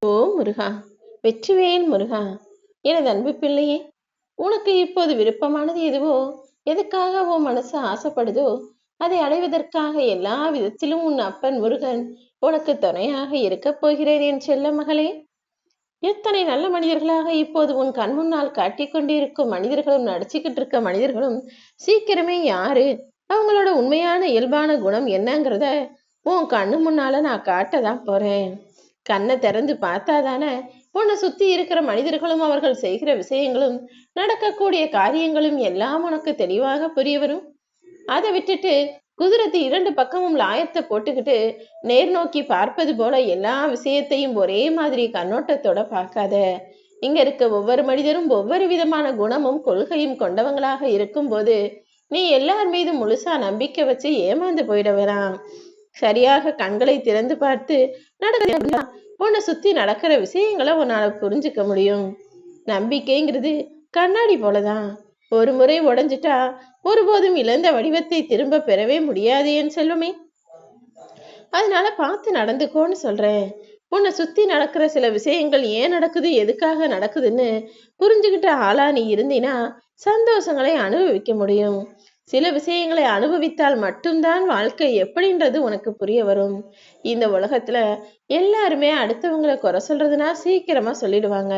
ஓ முருகா! வெற்றிவேல் முருகா! எனது அன்பு பிள்ளையே, உனக்கு இப்போது விருப்பமானது எதுவோ, எதுக்காக உன் மனசு ஆசைப்படுதோ, அதை அடைவதற்காக எல்லா விதத்திலும் உன் அப்பன் முருகன் உனக்கு துணையாக இருக்கப் போகிறேன் என் செல்ல மகளே. எத்தனை நல்ல மனிதர்களாக இப்போது உன் கண் முன்னால் காட்டிக் கொண்டிருக்கும் மனிதர்களும் நடிச்சுக்கிட்டு இருக்க மனிதர்களும் சீக்கிரமே யாரு, அவங்களோட உண்மையான இயல்பான குணம் என்னங்கிறத உன் கண்ணு முன்னால நான் காட்டதான் போறேன். கண்ணை திறந்து பார்த்தாதானே உன்னை சுத்தி இருக்கிற மனிதர்களும் அவர்கள் செய்கிற விஷயங்களும் நடக்கக்கூடிய காரியங்களும் எல்லாம் உனக்கு தெளிவாக புரிய வரும். அதை விட்டுட்டு குதிரத்து இரண்டு பக்கமும் லாயத்தை போட்டுக்கிட்டு நேர் நோக்கி பார்ப்பது போல எல்லா விஷயத்தையும் ஒரே மாதிரி கண்ணோட்டத்தோட பார்க்காத. இங்க இருக்க ஒவ்வொரு மனிதரும் ஒவ்வொரு விதமான குணமும் கொள்கையும் கொண்டவங்களாக இருக்கும்போது நீ எல்லார் மீது முழுசா நம்பிக்கை வச்சு ஏமாந்து போயிட வேணாம். சரியாக கண்களை திறந்து பார்த்து நடக்க உன்னை சுத்தி நடக்கிற விஷயங்களை உன்னால புரிஞ்சுக்க முடியும். நம்பிக்கைங்கிறது கண்ணாடி போலதான். ஒரு முறை உடைஞ்சிட்டா ஒருபோதும் இழந்த வடிவத்தை திரும்ப பெறவே முடியாது என் செல்வமே. அதனால பார்த்து நடந்துக்கோன்னு சொல்றேன். உன்னை சுத்தி நடக்கிற சில விஷயங்கள் ஏன் நடக்குது, எதுக்காக நடக்குதுன்னு புரிஞ்சுக்கிட்ட ஆளா நீ இருந்தீனா சந்தோஷங்களை அனுபவிக்க முடியும். சில விஷயங்களை அனுபவித்தால் மட்டும்தான் வாழ்க்கை எப்படின்றது உனக்கு புரிய வரும். இந்த உலகத்துல எல்லாருமே அடுத்தவங்களை குறை சொல்றதுனா சீக்கிரமா சொல்லிடுவாங்க.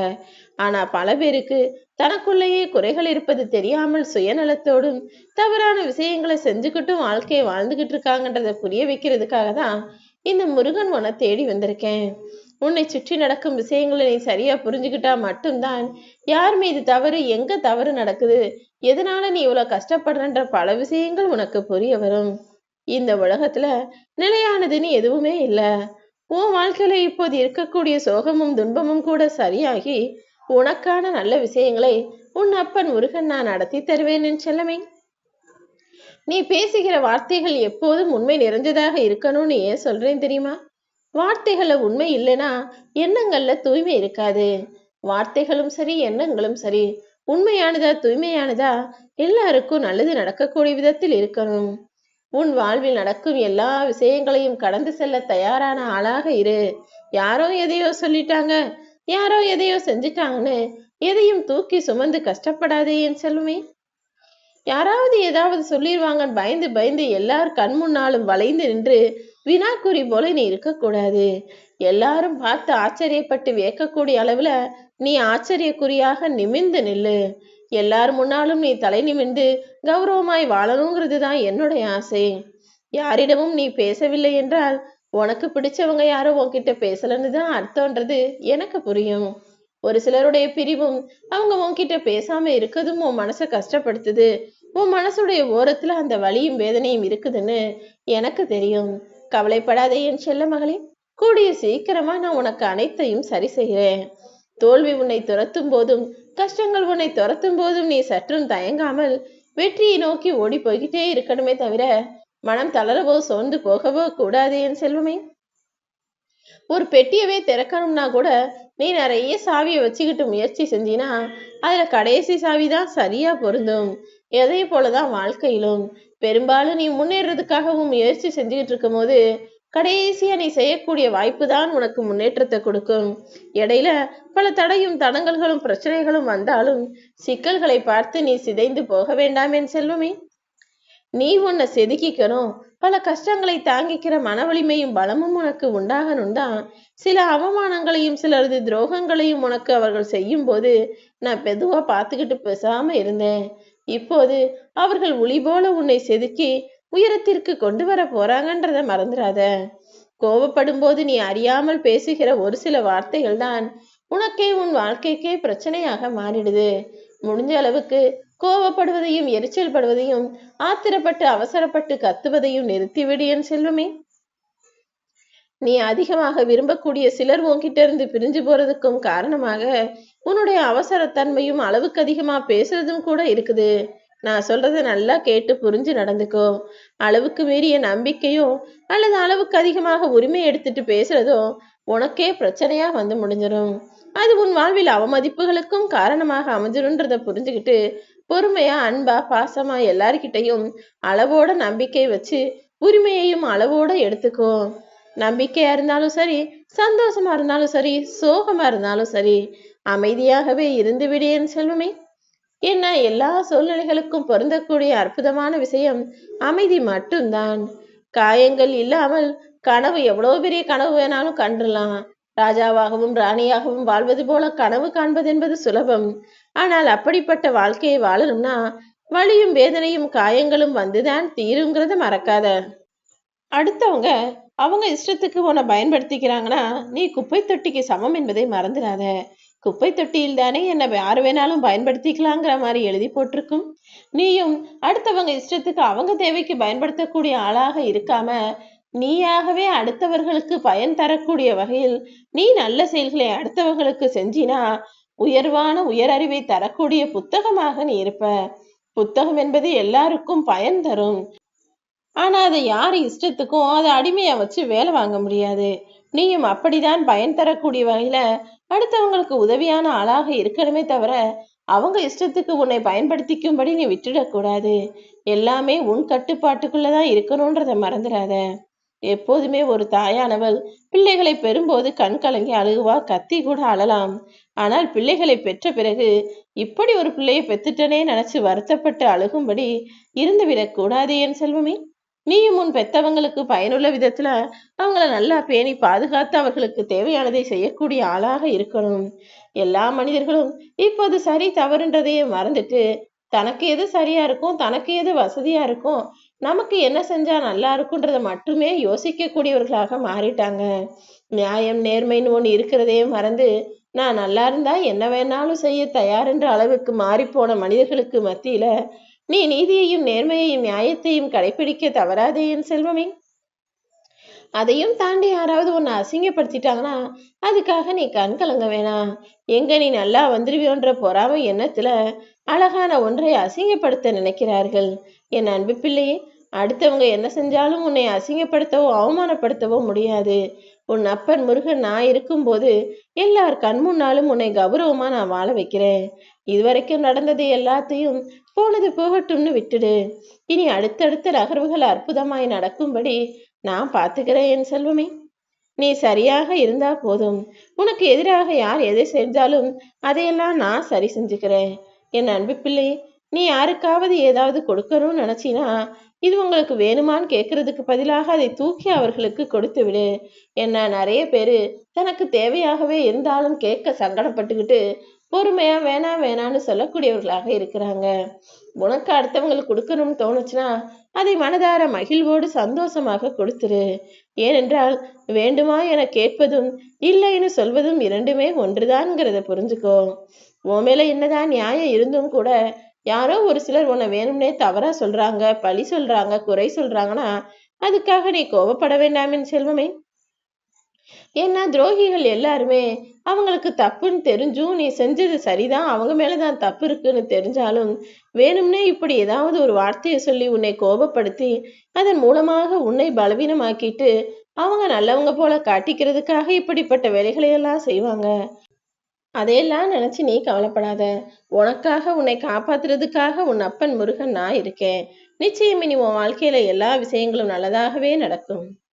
ஆனா பல பேருக்கு தனக்குள்ளேயே குறைகள் இருப்பது தெரியாமல் சுயநலத்தோடும் தவறான விஷயங்களை செஞ்சுக்கிட்டும் வாழ்க்கையை வாழ்ந்துகிட்டு இருக்காங்கன்றத புரிய வைக்கிறதுக்காக தான் இந்த முருகன் உன்னை தேடி வந்திருக்கேன். உன்னை சுற்றி நடக்கும் விஷயங்களை நீ சரியா புரிஞ்சுக்கிட்டா மட்டும்தான் யார் மீது தவறு, எங்க தவறு நடக்குது, எதனால நீ இவ்வளவு கஷ்டப்படுறன்ற பல விஷயங்கள் உனக்கு புரிய வரும். இந்த உலகத்துல நிலையானதுன்னு எதுவுமே இல்ல. உன் வாழ்க்கையில இப்போது இருக்கக்கூடிய சோகமும் துன்பமும் கூட சரியாகி உனக்கான நல்ல விஷயங்களை உன் அப்பன் முருகன் நான் நடத்தி தருவேன் என் செல்லமே. நீ பேசுகிற வார்த்தைகள் எப்போதும் உண்மை நிறைஞ்சதாக இருக்கணும்னு ஏன் சொல்றேன் தெரியுமா? வார்த்தைகள்ல உண்மை இல்லைன்னா எண்ணங்கள்ல தூய்மை இருக்காது. வார்த்தைகளும் சரி, எண்ணங்களும் சரி, உண்மையானதா தூய்மையானதா எல்லாருக்கும் நல்லது நடக்கக்கூடிய விதத்தில் இருக்கணும். உன் வாழ்வில் நடக்கும் எல்லா விஷயங்களையும் கடந்து செல்ல தயாரான ஆளாக இரு. யாரோ எதையோ சொல்லிட்டாங்க, யாரோ எதையோ செஞ்சிட்டாங்கன்னு எதையும் தூக்கி சுமந்து கஷ்டப்படாதே என் செல்வமே. யாராவது ஏதாவது சொல்லிடுவாங்கன்னு பயந்து பயந்து எல்லார் கண் முன்னாலும் வளைந்து நின்று வினாக்குறி போல நீ இருக்கக்கூடாது. எல்லாரும் பார்த்து ஆச்சரியப்பட்டு வியக்கக்கூடிய அளவுல நீ ஆச்சரியக்குறியாக நிமிர்ந்து நில்லு. எல்லார் முன்னாலும் நீ தலை நிமிர்ந்து கௌரவமாய் வாழணுங்கிறது தான் என்னுடைய ஆசை. யாரிடமும் நீ பேசவில்லை என்றால் உனக்கு பிடிச்சவங்க யாரோ உன்கிட்ட பேசலன்னு தான் அர்த்தம்ன்றது எனக்கு புரியும். ஒரு சிலருடைய பிரிவும் அவங்க உன்கிட்ட பேசாம இருக்கதும் உன் மனசை கஷ்டப்படுத்துது. உன் மனசுடைய ஓரத்துல அந்த வலியும் வேதனையும் இருக்குதுன்னு எனக்கு தெரியும். கவலைப்படாதே என் செல்ல மகளே. கூடிய சீக்கிரமா நான் உனக்கு அனைத்தையும் சரி செய்கிறேன். தோல்வி உன்னை துரத்தும் போதும், கஷ்டங்கள் உன்னை துரத்தும் போதும் நீ சற்றும் தயங்காமல் வெற்றியை நோக்கி ஓடி போய்கிட்டே இருக்கணுமே தவிர மனம் தளரவோ சோர்ந்து போகவோ கூடாது என் செல்வமே. ஒரு பெட்டியவே திறக்கணும்னா கூட நீ நிறைய சாவியை வச்சுக்கிட்டு முயற்சி செஞ்சினா அதுல கடைசி சாவிதான் சரியா பொருந்தும். எதை போலதான் வாழ்க்கையிலும் பெரும்பாலும் நீ முன்னேறதுக்காகவும் முயற்சி செஞ்சுக்கிட்டு இருக்கும் போது கடைசியா நீ செய்யக்கூடிய வாய்ப்பு தான் உனக்கு முன்னேற்றத்தை கொடுக்கும். இடையில பல தடையும் தடங்கல்களும் பிரச்சனைகளும் வந்தாலும் சிக்கல்களை பார்த்து நீ சிதைந்து போக வேண்டாம் என் செல்வமே. நீ உன்னை செதுக்கிக்கணும். பல கஷ்டங்களை தாங்கிக்கிற மன வலிமையும் பலமும் உனக்கு உண்டாகணும்தான். சில அவமானங்களையும் சிலரது துரோகங்களையும் உனக்கு அவர்கள் செய்யும் போது நான் மெதுவா பார்த்துக்கிட்டு பேசாம இருந்தேன். இப்போது அவர்கள் ஒளி போல உன்னை செதுக்கி உயரத்திற்கு கொண்டு வர போறாங்கன்றத மறந்துடாத. கோபப்படும் போது நீ அறியாமல் பேசுகிற ஒரு சில வார்த்தைகள் தான் உனக்கே உன் வாழ்க்கைக்கே பிரச்சனையாக மாறிடுது. முடிஞ்ச அளவுக்கு கோபப்படுவதையும் எரிச்சல் படுவதையும் ஆத்திரப்பட்டு அவசரப்பட்டு கத்துவதையும் நிறுத்திவிடு என் செல்வமே. நீ அதிகமாக விரும்பக்கூடிய சிலர் உன்கிட்ட இருந்து பிரிஞ்சு போறதுக்கும் காரணமாக உன்னுடைய அவசரத்தன்மையும் அளவுக்கு அதிகமா பேசுறதும் கூட இருக்குது. நான் சொல்றத நல்லா கேட்டு புரிஞ்சு நடந்துக்கோ. அளவுக்கு மீறிய நம்பிக்கையோ அல்லது அளவுக்கு அதிகமாக உரிமை எடுத்துட்டு பேசுறதோ உனக்கே பிரச்சனையா வந்து முடிஞ்சிடும். அது உன் வாழ்வில் அவமதிப்புகளுக்கும் காரணமாக அமைஞ்சிருன்றத புரிஞ்சுக்கிட்டு பொறுமையா, அன்பா, பாசமா எல்லார்கிட்டையும் அளவோட நம்பிக்கை வச்சு உரிமையையும் அளவோட எடுத்துக்கோ. நம்பிக்கையா இருந்தாலும் சரி, சந்தோஷமா இருந்தாலும் சரி, சோகமா இருந்தாலும் சரி, அமைதியாகவே இருந்து விடு என் செல்வமே. ஏன்னா எல்லா சூழ்நிலைகளுக்கும் பொருந்தக்கூடிய அற்புதமான விஷயம் அமைதி மட்டும்தான். காயங்கள் இல்லாமல் கனவு எவ்வளவு பெரிய கனவு வேணாலும் கண்டுலாம். ராஜாவாகவும் ராணியாகவும் வாழ்வது போல கனவு காண்பது என்பது சுலபம். ஆனால் அப்படிப்பட்ட வாழ்க்கையை வாழணும்னா வலியும் வேதனையும் காயங்களும் வந்துதான் தீருங்கிறத மறக்காத. அடுத்தவங்க அவங்க இஷ்டத்துக்கு உன்னை பயன்படுத்திக்கிறாங்கன்னா நீ குப்பை தொட்டிக்கு சமம் என்பதை மறந்துடாத. குப்பை தொட்டியில் தானே என்னை யாரு வேணாலும் பயன்படுத்திக்கலாங்கிற மாதிரி எழுதி போட்டிருக்கும். நீயும் அடுத்தவங்க இஷ்டத்துக்கு அவங்க தேவைக்கு பயன்படுத்தக்கூடிய ஆளாக இருக்காம நீயாகவே அடுத்தவர்களுக்கு பயன் தரக்கூடிய வகையில் நீ நல்ல செயல்களை அடுத்தவர்களுக்கு செஞ்சினா உயர்வான உயரறிவை தரக்கூடிய புத்தகமாக நீ இருப்ப. புத்தகம் என்பது எல்லாருக்கும் பயன் தரும். ஆனா அதை யார் இஷ்டத்துக்கும் அதை அடிமையா வச்சு வேலை வாங்க முடியாது. நீயும் அப்படிதான் பயன் தரக்கூடிய வகையில அடுத்தவங்களுக்கு உதவியான ஆளாக இருக்கணுமே தவிர அவங்க இஷ்டத்துக்கு உன்னை பயன்படுத்திக்கும்படி நீ விட்டுடக்கூடாது. எல்லாமே உன் கட்டுப்பாட்டுக்குள்ளதான் இருக்கணும்ன்றத மறந்துடாத. எப்போதுமே ஒரு தாயானவள் பிள்ளைகளை பெறும்போது கண் கலங்கி அழுகுவா, கத்தி கூட அழலாம். ஆனால் பிள்ளைகளை பெற்ற பிறகு இப்படி ஒரு பிள்ளையை பெத்துட்டனே நினைச்சு வருத்தப்பட்டு அழுகும்படி இருந்துவிடக் கூடாது என் செல்வமே. நீயும் உன் பெத்தவங்களுக்கு பயனுள்ள விதத்துல அவங்கள நல்லா பேணி பாதுகாத்து அவர்களுக்கு தேவையானதை செய்யக்கூடிய ஆளாக இருக்கணும். எல்லா மனிதர்களும் இப்போது சரி தவறுன்றதையே மறந்துட்டு தனக்கு எது சரியா இருக்கும், தனக்கு எது வசதியா இருக்கும், நமக்கு என்ன செஞ்சா நல்லா இருக்குன்றத மட்டுமே யோசிக்க கூடியவர்களாக மாறிட்டாங்க. நியாயம் நேர்மைன்னு ஒண்ணு இருக்கிறதையே மறந்து நான் நல்லா இருந்தா என்ன வேணாலும் செய்ய தயார் என்ற அளவுக்கு மாறிப்போன மனிதர்களுக்கு மத்தியில நீ நீதியையும் நேர்மையையும் நியாயத்தையும் கடைபிடிக்க தவறாதே என் செல்வமே. அதையும் தாண்டி யாராவது உன்னை அசிங்கப்படுத்திட்டாங்கன்னா அதுக்காக நீ கண் கலங்க வேணாம். எங்க நீ நல்லா வந்துருவியோன்ற பொறாமை எண்ணத்துல அழகான ஒன்றை அசிங்கப்படுத்த நினைக்கிறார்கள். என் அன்பு பிள்ளையே, அடுத்தவங்க என்ன செஞ்சாலும் உன்னை அசிங்கப்படுத்தவோ அவமானப்படுத்தவோ முடியாது. உன் அப்பன் முருகன் நான் இருக்கும்போது எல்லார் கண் முன்னாலும் உன்னை கௌரவமா நான் வாழ வைக்கிறேன். இதுவரைக்கும் நடந்தது எல்லாத்தையும் போனது போகட்டும்னு விட்டுடு. இனி அடுத்தடுத்த நகர்வுகள் அற்புதமாய் நடக்கும்படி நான் பார்த்துக்கிறேன் என் செல்வமே. நீ சரியாக இருந்தா போதும். உனக்கு எதிராக யார் எதை செஞ்சாலும் அதையெல்லாம் நான் சரி செஞ்சுக்கிறேன். என் அன்பு பிள்ளை, நீ யாருக்காவது ஏதாவது கொடுக்கணும்னு நினைச்சினா இது உங்களுக்கு வேணுமான்னு கேட்கறதுக்கு பதிலாக அதை தூக்கி அவர்களுக்கு கொடுத்து விடு. என்ன நிறைய பேரு தனக்கு தேவையாகவே இருந்தாலும் கேட்க சங்கடப்பட்டுக்கிட்டு பொறுமையா வேணாம் வேணான்னு சொல்லக்கூடியவர்களாக இருக்கிறாங்க. உனக்கு அடுத்தவங்களுக்கு கொடுக்கணும்னு தோணுச்சுன்னா அதை மனதார மகிழ்வோடு சந்தோஷமாக கொடுத்துரு. ஏனென்றால் வேண்டுமா என கேட்பதும் இல்லைன்னு சொல்வதும் இரண்டுமே ஒன்றுதான்ங்கிறத புரிஞ்சுக்கோ. உன் மேல என்னதான் நியாயம் இருந்தும் கூட யாரோ ஒரு சிலர் உன்னை வேணும்னே தவறா சொல்றாங்க, பழி சொல்றாங்க, குறை சொல்றாங்கன்னா அதுக்காக நீ கோபப்பட வேண்டாமின் செல்வமே. ஏன்னா துரோகிகள் எல்லாருமே அவங்களுக்கு தப்புன்னு தெரிஞ்சும் நீ செஞ்சது சரிதான், அவங்க மேலதான் தப்பு இருக்குன்னு தெரிஞ்சாலும் வேணும்னே இப்படி ஏதாவது ஒரு வார்த்தையை சொல்லி உன்னை கோபப்படுத்தி அதன் மூலமாக உன்னை பலவீனமாக்கிட்டு அவங்க நல்லவங்க போல காட்டிக்கிறதுக்காக இப்படிப்பட்ட வேலைகளை எல்லாம் செய்வாங்க. அதையெல்லாம் நினைச்சு நீ கவலைப்படாத. உனக்காக உன்னை காப்பாத்துறதுக்காக உன் அப்பன் முருகன் நான் இருக்கேன். நிச்சயம் இனி உன் வாழ்க்கையில எல்லா விஷயங்களும் நல்லதாகவே நடக்கும்.